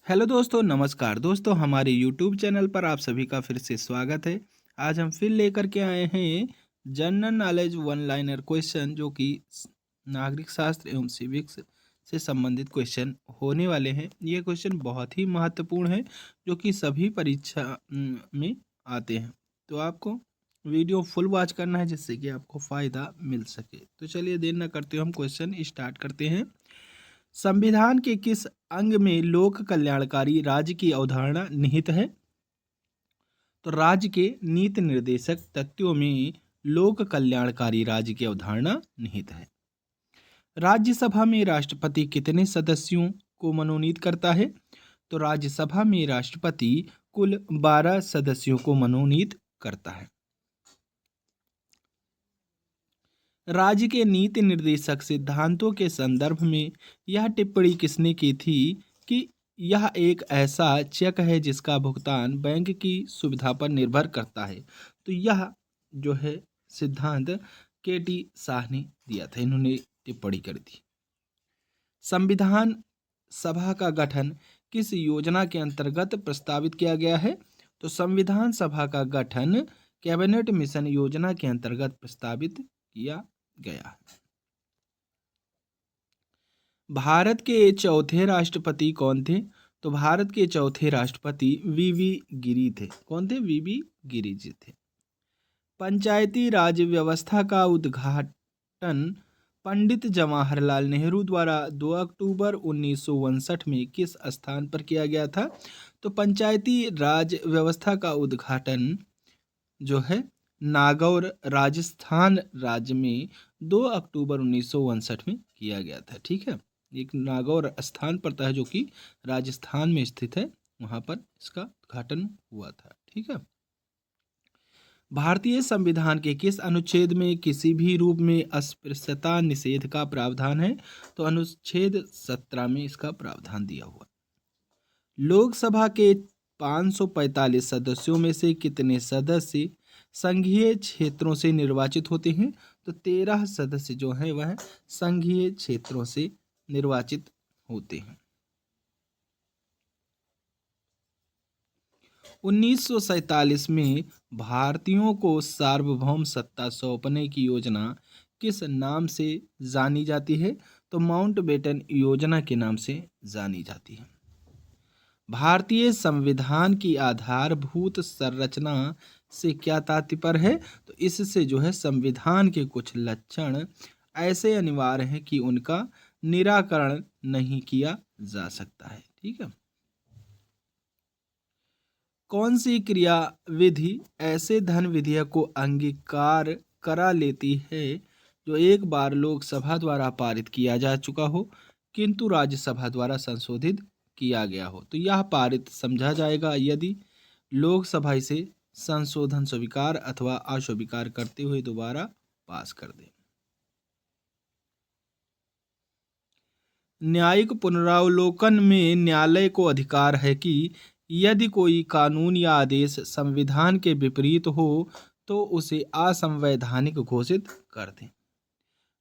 Hello दोस्तों, नमस्कार दोस्तों। हमारे यूट्यूब चैनल पर आप सभी का फिर से स्वागत है। आज हम फिर लेकर के आए हैं general knowledge one liner question, जो कि नागरिक शास्त्र एवं सिविक्स से संबंधित क्वेश्चन होने वाले हैं। ये क्वेश्चन बहुत ही महत्वपूर्ण है, जो कि सभी परीक्षा में आते हैं। तो आपको वीडियो फुल वॉच करना है, जिससे कि आपको फ़ायदा मिल सके। तो चलिए देर न करते हुए हम क्वेश्चन स्टार्ट करते हैं। संविधान के किस अंग में लोक कल्याणकारी राज्य की अवधारणा निहित है? तो राज्य के नीति निर्देशक तत्वों में लोक कल्याणकारी राज्य की अवधारणा निहित है। राज्यसभा में राष्ट्रपति कितने सदस्यों को मनोनीत करता है? तो राज्यसभा में राष्ट्रपति कुल 12 सदस्यों को मनोनीत करता है। राज्य के नीति निर्देशक सिद्धांतों के संदर्भ में यह टिप्पणी किसने की थी कि यह एक ऐसा चेक है जिसका भुगतान बैंक की सुविधा पर निर्भर करता है? तो यह जो है सिद्धांत के.टी. शाह ने दिया था। इन्होंने टिप्पणी करी थी। संविधान सभा का गठन किस योजना के अंतर्गत प्रस्तावित किया गया है? तो संविधान सभा का गठन कैबिनेट मिशन योजना के अंतर्गत प्रस्तावित किया गया। भारत के चौथे राष्ट्रपति कौन थे? तो भारत के चौथे राष्ट्रपति वीवी गिरी थे। कौन थे? वीवी गिरी जी थे। पंचायती राज व्यवस्था का उद्घाटन पंडित जवाहरलाल नेहरू द्वारा 2 अक्टूबर 1959 में किस स्थान पर किया गया था? तो पंचायती राज व्यवस्था का उद्घाटन जो है नागौर राजस्थान राज्य में 2 अक्टूबर 1959 में किया गया था। ठीक है, एक नागौर स्थान पड़ता है जो कि राजस्थान में स्थित है, वहां पर इसका उद्घाटन हुआ था। ठीक है। भारतीय संविधान के किस अनुच्छेद में किसी भी रूप में अस्पृश्यता निषेध का प्रावधान है? तो अनुच्छेद 17 में इसका प्रावधान दिया हुआ। लोकसभा के 545 सदस्यों में से कितने सदस्य संघीय क्षेत्रों से निर्वाचित होते हैं? तो 13 सदस्य जो हैं वह संघीय क्षेत्रों से निर्वाचित होते हैं। 1947 में भारतीयों को सार्वभौम सत्ता सौंपने की योजना किस नाम से जानी जाती है? तो माउंटबेटन योजना के नाम से जानी जाती है। भारतीय संविधान की आधारभूत संरचना से क्या तात्पर्य है? तो इससे जो है संविधान के कुछ लक्षण ऐसे अनिवार्य हैं कि उनका निराकरण नहीं किया जा सकता है। ठीक है। कौन सी क्रिया विधि ऐसे धन विधेयक को अंगीकार करा लेती है जो एक बार लोकसभा द्वारा पारित किया जा चुका हो किंतु राज्यसभा द्वारा संशोधित किया गया हो? तो यह पारित समझा जाएगा यदि लोकसभा इसे संशोधन स्वीकार अथवा अस्वीकार करते हुए दोबारा पास कर दे। न्यायिक पुनरावलोकन में न्यायालय को अधिकार है कि यदि कोई कानून या आदेश संविधान के विपरीत हो तो उसे असंवैधानिक घोषित कर दे।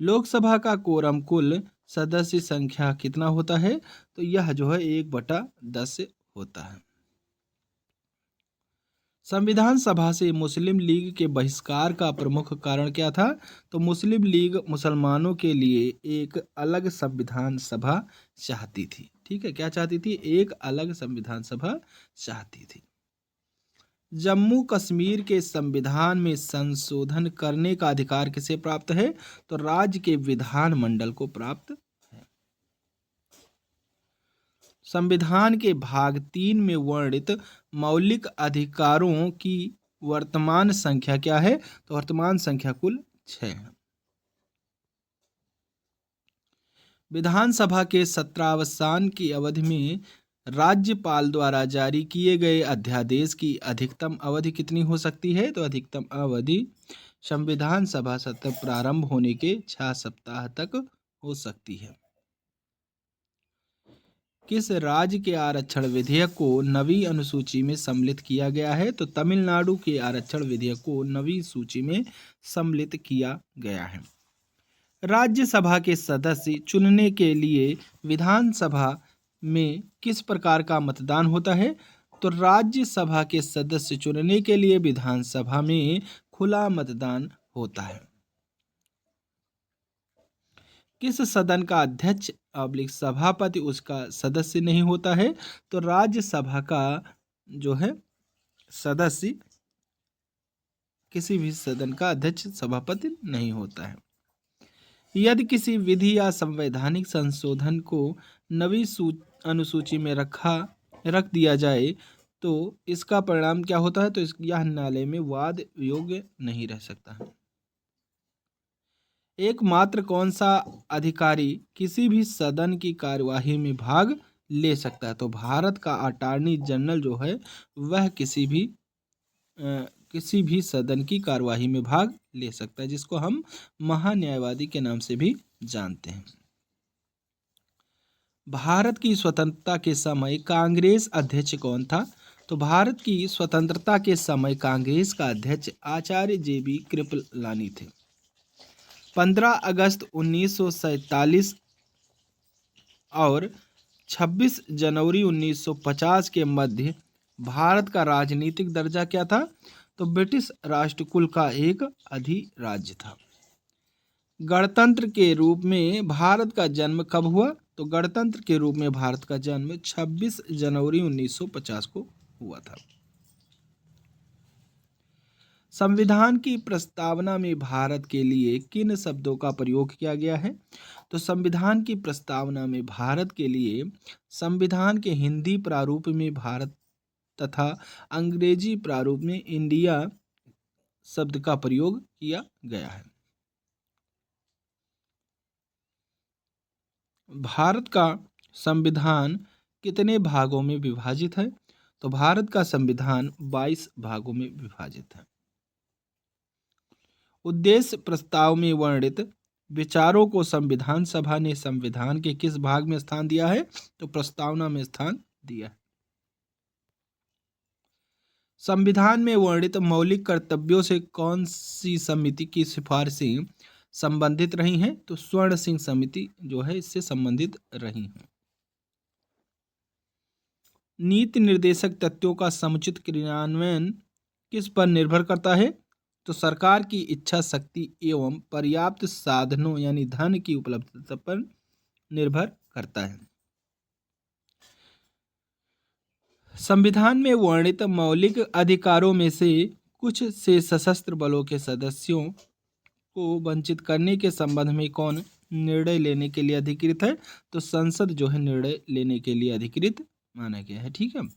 लोकसभा का कोरम कुल सदस्य संख्या कितना होता है? तो यह जो है 1/10 होता है। संविधान सभा से मुस्लिम लीग के बहिष्कार का प्रमुख कारण क्या था? तो मुस्लिम लीग मुसलमानों के लिए एक अलग संविधान सभा चाहती थी। ठीक है, क्या चाहती थी? एक अलग संविधान सभा चाहती थी। जम्मू कश्मीर के संविधान में संशोधन करने का अधिकार किसे प्राप्त है? तो राज्य के विधानमंडल को प्राप्त है। संविधान के भाग 3 में वर्णित मौलिक अधिकारों की वर्तमान संख्या क्या है? तो वर्तमान संख्या कुल 6 है। विधानसभा के सत्रावसान की अवधि में राज्यपाल द्वारा जारी किए गए अध्यादेश की अधिकतम अवधि कितनी हो सकती है? तो अधिकतम अवधि संविधान सभा सत्र प्रारंभ होने के 6 सप्ताह तक हो सकती है। किस राज्य के आरक्षण विधेयक को नवीं अनुसूची में सम्मिलित किया गया है? तो तमिलनाडु के आरक्षण विधेयक को नवीं सूची में सम्मिलित किया गया है। राज्यसभा के सदस्य चुनने के लिए विधानसभा में किस प्रकार का मतदान होता है? तो राज्यसभा के सदस्य चुनने के लिए विधानसभा में खुला मतदान होता है। किस सदन का अध्यक्ष अब्लिक सभापति उसका सदस्य नहीं होता है? तो राज्यसभा का जो है सदस्य किसी भी सदन का अध्यक्ष सभापति नहीं होता है। यदि किसी विधि या संवैधानिक संशोधन को नवी अनुसूची में रख दिया जाए तो इसका परिणाम क्या होता है? तो यह न्यायालय में वाद योग्य नहीं रह सकता है। एकमात्र कौन सा अधिकारी किसी भी सदन की कार्यवाही में भाग ले सकता है? तो भारत का अटॉर्नी जनरल जो है वह किसी भी सदन की कार्यवाही में भाग ले सकता है, जिसको हम महान्यायवादी के नाम से भी जानते हैं। भारत की स्वतंत्रता के समय कांग्रेस अध्यक्ष कौन था? तो भारत की स्वतंत्रता के समय कांग्रेस का अध्यक्ष आचार्य JB कृपलानी थे। 15 अगस्त 1947 और 26 जनवरी 1950 के मध्य भारत का राजनीतिक दर्जा क्या था? तो ब्रिटिश राष्ट्रकुल का एक अधिराज्य था। गणतंत्र के रूप में भारत का जन्म कब हुआ? तो गणतंत्र के रूप में भारत का जन्म 26 जनवरी 1950 को हुआ था। संविधान की प्रस्तावना में भारत के लिए किन शब्दों का प्रयोग किया गया है? तो संविधान की प्रस्तावना में भारत के लिए संविधान के हिंदी प्रारूप में भारत तथा अंग्रेजी प्रारूप में इंडिया शब्द का प्रयोग किया गया है। भारत का संविधान कितने भागों में विभाजित है? तो भारत का संविधान 22 भागों में विभाजित है। उद्देश्य प्रस्ताव में वर्णित विचारों को संविधान सभा ने संविधान के किस भाग में स्थान दिया है? तो प्रस्तावना में स्थान दिया है। संविधान में वर्णित मौलिक कर्तव्यों से कौन सी समिति की सिफारिशें संबंधित रही हैं? तो स्वर्ण सिंह समिति जो है इससे संबंधित रही हैं। नीति निर्देशक तथ्यों का समुचित क्रियान्वयन किस पर निर्भर करता है? तो सरकार की इच्छा शक्ति एवं पर्याप्त साधनों यानी धन की उपलब्धता पर निर्भर करता है। संविधान में वर्णित मौलिक अधिकारों में से कुछ से सशस्त्र बलों के सदस्यों को वंचित करने के संबंध में कौन निर्णय लेने के लिए अधिकृत है? तो संसद जो है निर्णय लेने के लिए अधिकृत माना गया है। ठीक है।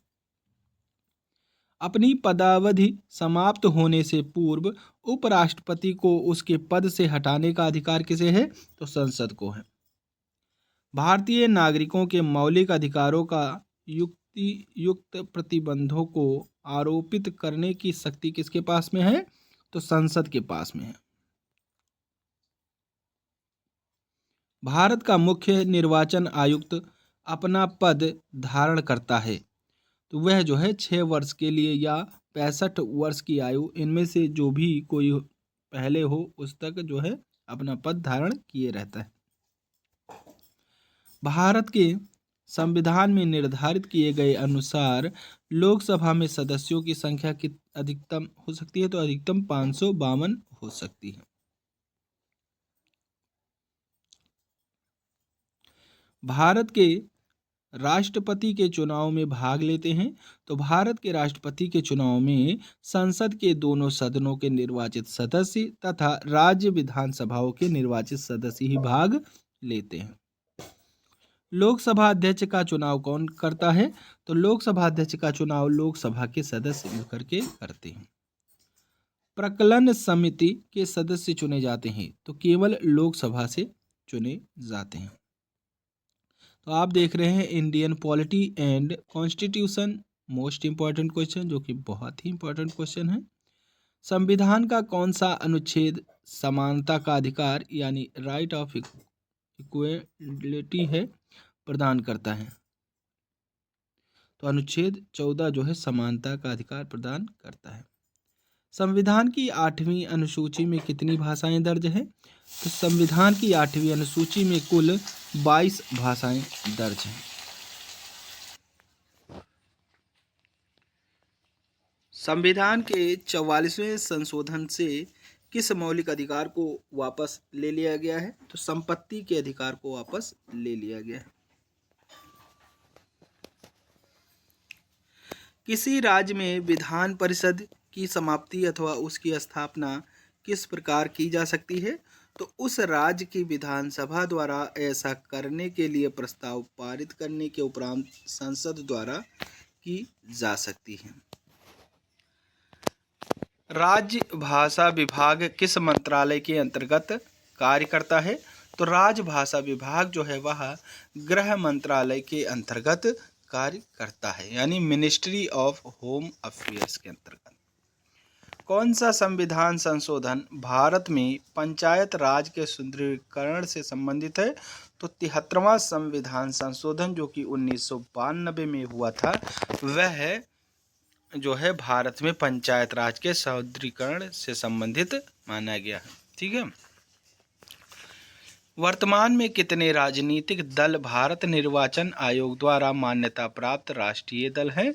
अपनी पदावधि समाप्त होने से पूर्व उपराष्ट्रपति को उसके पद से हटाने का अधिकार किसे है? तो संसद को है। भारतीय नागरिकों के मौलिक अधिकारों का युक्त प्रतिबंधों को आरोपित करने की शक्ति किसके पास में है? तो संसद के पास में है। भारत का मुख्य निर्वाचन आयुक्त अपना पद धारण करता है तो वह जो है 6 वर्ष के लिए या 65 वर्ष की आयु इनमें से जो भी कोई पहले हो उस तक जो है अपना पद धारण किए रहता है। भारत के संविधान में निर्धारित किए गए अनुसार लोकसभा में सदस्यों की संख्या की अधिकतम हो सकती है? तो अधिकतम 552 हो सकती है। भारत के राष्ट्रपति के चुनाव में भाग लेते हैं तो भारत के राष्ट्रपति के चुनाव में संसद के दोनों सदनों के निर्वाचित सदस्य तथा राज्य विधानसभाओं के निर्वाचित सदस्य ही भाग लेते हैं। लोकसभा अध्यक्ष का चुनाव कौन करता है? तो लोकसभा अध्यक्ष का चुनाव लोकसभा के सदस्य मिलकर के करते हैं। प्रकलन समिति के सदस्य चुने जाते हैं तो केवल लोकसभा से चुने जाते हैं। तो आप देख रहे हैं Indian polity and constitution most important question, जो कि बहुत ही इंपॉर्टेंट क्वेश्चन है। संविधान का कौन सा अनुच्छेद समानता का अधिकार यानी राइट ऑफ इक्वलिटी है प्रदान करता है? तो अनुच्छेद 14 जो है समानता का अधिकार प्रदान करता है। संविधान की 8वीं अनुसूची में कितनी भाषाएं दर्ज हैं? तो संविधान की 8वीं अनुसूची में कुल 22 भाषाएं दर्ज हैं। संविधान के 44वें संशोधन से किस मौलिक अधिकार को वापस ले लिया गया है? तो संपत्ति के अधिकार को वापस ले लिया गया है। किसी राज्य में विधान परिषद की समाप्ति अथवा उसकी स्थापना किस प्रकार की जा सकती है? तो उस राज्य की विधानसभा द्वारा ऐसा करने के लिए प्रस्ताव पारित करने के उपरांत संसद द्वारा की जा सकती है। राज्य भाषा विभाग किस मंत्रालय के अंतर्गत कार्य करता है? तो राजभाषा विभाग जो है वह गृह मंत्रालय के अंतर्गत कार्य करता है, यानी मिनिस्ट्री ऑफ होम अफेयर्स के अंतर्गत। कौन सा संविधान संशोधन भारत में पंचायत राज के सुदृढ़ीकरण से संबंधित है? तो 73वां संविधान संशोधन जो कि 1992 में हुआ था, वह जो है भारत में पंचायत राज के सुदृढ़ीकरण से संबंधित माना गया है। ठीक है। वर्तमान में कितने राजनीतिक दल भारत निर्वाचन आयोग द्वारा मान्यता प्राप्त राष्ट्रीय दल हैं?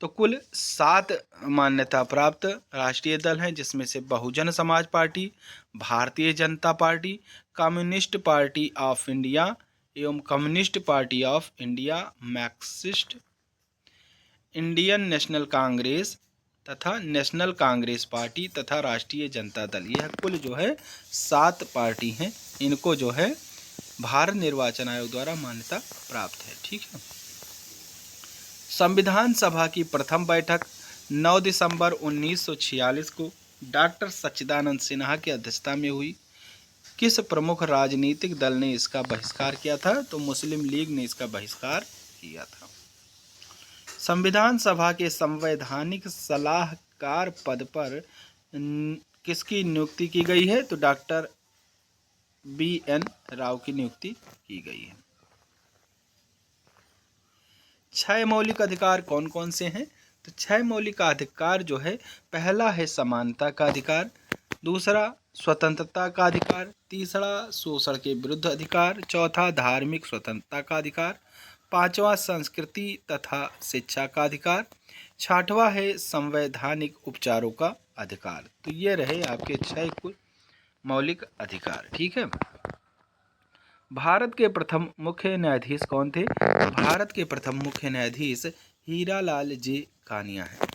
तो कुल 7 मान्यता प्राप्त राष्ट्रीय दल हैं, जिसमें से Bahujan Samaj Party, Bharatiya Janata Party, Communist Party of India एवं Communist Party of India, Marxist, Indian National Congress तथा नेशनल कांग्रेस पार्टी तथा राष्ट्रीय जनता दल। यह कुल जो है 7 पार्टी हैं, इनको जो है भारत निर्वाचन आयोग द्वारा मान्यता प्राप्त है। ठीक है। संविधान सभा की प्रथम बैठक 9 दिसंबर 1946 को डॉक्टर सच्चिदानंद सिन्हा की अध्यक्षता में हुई। किस प्रमुख राजनीतिक दल ने इसका बहिष्कार किया था? तो मुस्लिम लीग ने इसका बहिष्कार किया था। संविधान सभा के संवैधानिक सलाहकार पद पर किसकी नियुक्ति की गई है? तो डॉक्टर BN राव की नियुक्ति की गई है। 6 मौलिक अधिकार कौन कौन से हैं? तो 6 मौलिक अधिकार जो है, पहला है समानता का अधिकार, दूसरा स्वतंत्रता का अधिकार, तीसरा शोषण के विरुद्ध अधिकार, चौथा धार्मिक स्वतंत्रता का अधिकार, पांचवा संस्कृति तथा शिक्षा का अधिकार, छठवां है संवैधानिक उपचारों का अधिकार। तो ये रहे आपके 6 कुल मौलिक अधिकार। ठीक है। भारत के प्रथम मुख्य न्यायाधीश कौन थे? भारत के प्रथम मुख्य न्यायाधीश हीरालाल जी कानिया है।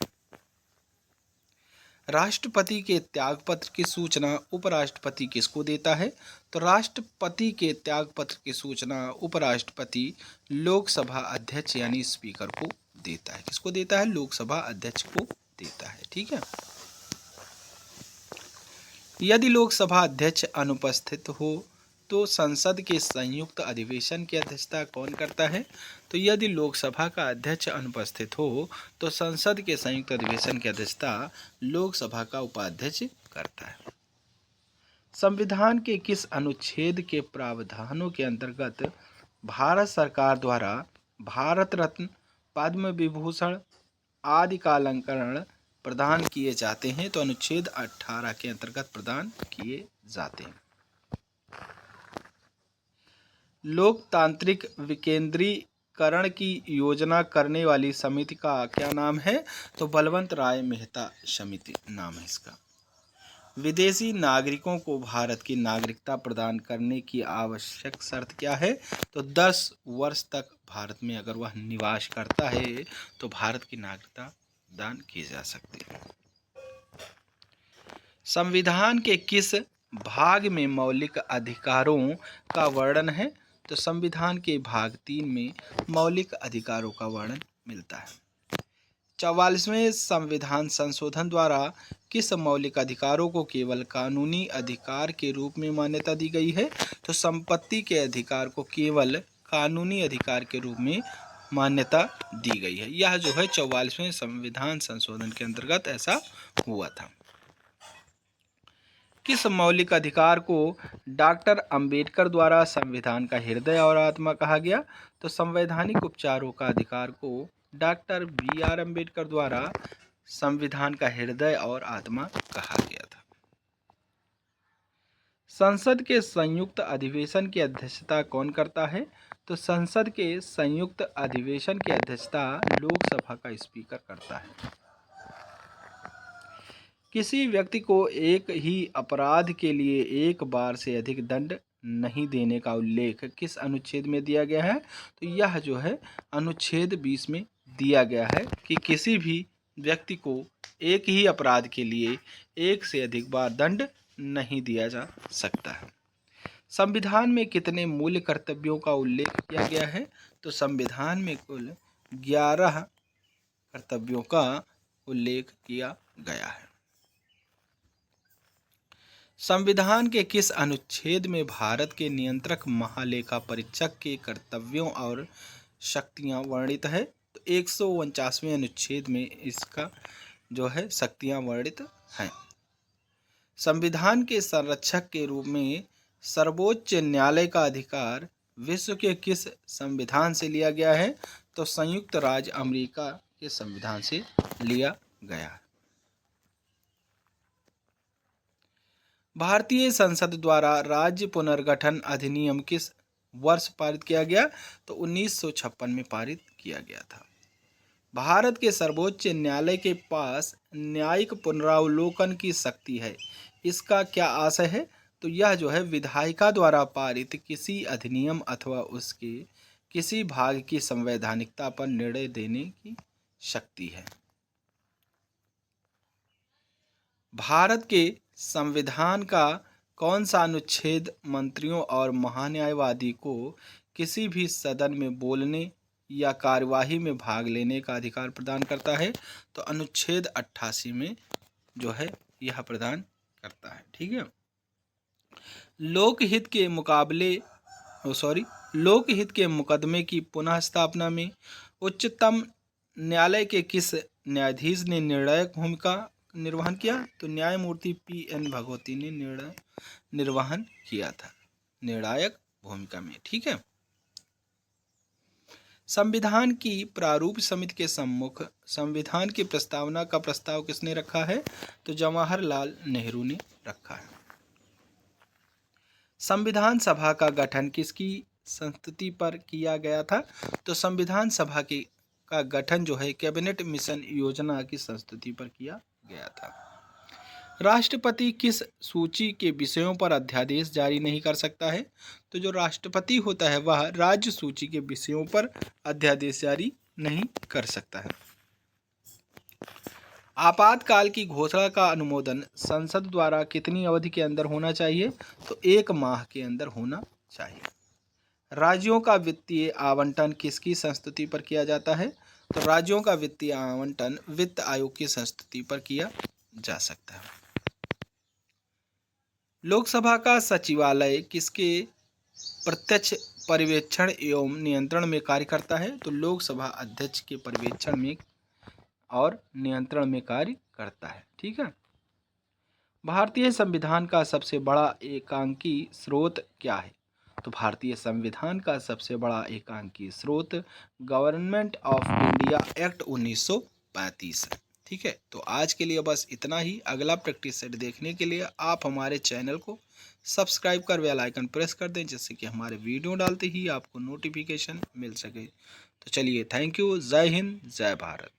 राष्ट्रपति के त्यागपत्र की सूचना उपराष्ट्रपति किसको देता है? तो राष्ट्रपति के त्यागपत्र की सूचना उपराष्ट्रपति लोकसभा अध्यक्ष यानी स्पीकर को देता है। किसको देता है? लोकसभा अध्यक्ष को देता है। ठीक है। यदि लोकसभा अध्यक्ष अनुपस्थित हो तो संसद के संयुक्त अधिवेशन की अध्यक्षता कौन करता है? तो यदि लोकसभा का अध्यक्ष अनुपस्थित हो तो संसद के संयुक्त अधिवेशन की अध्यक्षता लोकसभा का उपाध्यक्ष करता है। संविधान के किस अनुच्छेद के प्रावधानों के अंतर्गत भारत सरकार द्वारा भारत रत्न, पद्म विभूषण आदि का अलंकरण प्रदान किए जाते हैं? तो अनुच्छेद 18 के अंतर्गत प्रदान किए जाते हैं। लोकतांत्रिक विकेंद्रीकरण की योजना करने वाली समिति का क्या नाम है? तो बलवंत राय मेहता समिति नाम है इसका। विदेशी नागरिकों को भारत की नागरिकता प्रदान करने की आवश्यक शर्त क्या है? तो 10 वर्ष तक भारत में अगर वह निवास करता है तो भारत की नागरिकता प्रदान की जा सकती है। संविधान के किस भाग में मौलिक अधिकारों का वर्णन है? तो संविधान के भाग 3 में मौलिक अधिकारों का वर्णन मिलता है। 44वें संविधान संशोधन द्वारा किस मौलिक अधिकारों को केवल कानूनी अधिकार के रूप में मान्यता दी गई है? तो संपत्ति के अधिकार को केवल कानूनी अधिकार के रूप में मान्यता दी गई है। यह जो है 44वें संविधान संशोधन के अंतर्गत ऐसा हुआ था। किस मौलिक अधिकार को डॉक्टर अंबेडकर द्वारा संविधान का हृदय और आत्मा कहा गया? तो संवैधानिक उपचारों का अधिकार को डॉक्टर BR अंबेडकर द्वारा संविधान का हृदय और आत्मा कहा गया था। संसद के संयुक्त अधिवेशन की अध्यक्षता कौन करता है? तो संसद के संयुक्त अधिवेशन की अध्यक्षता लोकसभा का स्पीकर करता है। किसी व्यक्ति को एक ही अपराध के लिए एक बार से अधिक दंड नहीं देने का उल्लेख किस अनुच्छेद में दिया गया है? तो यह जो है अनुच्छेद 20 में दिया गया है कि किसी भी व्यक्ति को एक ही अपराध के लिए एक से अधिक बार दंड नहीं दिया जा सकता है। संविधान में कितने मूल कर्तव्यों का उल्लेख किया गया है? तो संविधान में कुल 11 कर्तव्यों का उल्लेख किया गया है। संविधान के किस अनुच्छेद में भारत के नियंत्रक महालेखा परीक्षक के कर्तव्यों और शक्तियां वर्णित है? तो 149वें अनुच्छेद में इसका जो है शक्तियां वर्णित हैं। संविधान के संरक्षक के रूप में सर्वोच्च न्यायालय का अधिकार विश्व के किस संविधान से लिया गया है? तो संयुक्त राज्य अमेरिका के संविधान से लिया गया है। भारतीय संसद द्वारा राज्य पुनर्गठन अधिनियम किस वर्ष पारित किया गया? तो 1956 में पारित किया गया था। भारत के सर्वोच्च न्यायालय के पास न्यायिक पुनरावलोकन की शक्ति है, इसका क्या आशय है? तो यह जो है विधायिका द्वारा पारित किसी अधिनियम अथवा उसके किसी भाग की संवैधानिकता पर निर्णय देने की शक्ति है। भारत के संविधान का कौन सा अनुच्छेद मंत्रियों और महान्यायवादी को किसी भी सदन में बोलने या कार्यवाही में भाग लेने का अधिकार प्रदान करता है? तो अनुच्छेद 88 में जो है यह प्रदान करता है। ठीक है। लोकहित के मुकदमे की पुनः स्थापना में उच्चतम न्यायालय के किस न्यायाधीश ने निर्णायक भूमिका निर्वहन किया? तो न्यायमूर्ति P.N. भगवती ने निर्वहन किया था निर्णायक भूमिका में। ठीक है। संविधान की प्रारूप समिति के सम्मुख संविधान की प्रस्तावना का प्रस्ताव किसने रखा है? तो जवाहरलाल नेहरू ने रखा है। संविधान सभा का गठन किसकी संस्तुति पर किया गया था? तो संविधान सभा का गठन जो है कैबिनेट मिशन योजना की संस्तुति पर किया गया था। राष्ट्रपति किस सूची के विषयों पर अध्यादेश जारी नहीं कर सकता है? तो जो राष्ट्रपति होता है वह राज्य सूची के विषयों पर अध्यादेश जारी नहीं कर सकता है। आपातकाल की घोषणा का अनुमोदन संसद द्वारा कितनी अवधि के अंदर होना चाहिए? तो 1 माह के अंदर होना चाहिए। राज्यों का वित्तीय आवंटन किसकी संस्तुति पर किया जाता है? तो राज्यों का वित्तीय आवंटन वित्त आयोग की संस्तुति पर किया जा सकता है। लोकसभा का सचिवालय किसके प्रत्यक्ष पर्यवेक्षण एवं नियंत्रण में कार्य करता है? तो लोकसभा अध्यक्ष के पर्यवेक्षण में और नियंत्रण में कार्य करता है। ठीक है। भारतीय संविधान का सबसे बड़ा एकांकी स्रोत क्या है? तो भारतीय संविधान का सबसे बड़ा एकांकी स्रोत गवर्नमेंट ऑफ इंडिया एक्ट 1935 है। ठीक है। तो आज के लिए बस इतना ही। अगला प्रैक्टिस सेट देखने के लिए आप हमारे चैनल को सब्सक्राइब कर बेल आइकन प्रेस कर दें, जिससे कि हमारे वीडियो डालते ही आपको नोटिफिकेशन मिल सके। तो चलिए, थैंक यू। जय हिंद, जय भारत।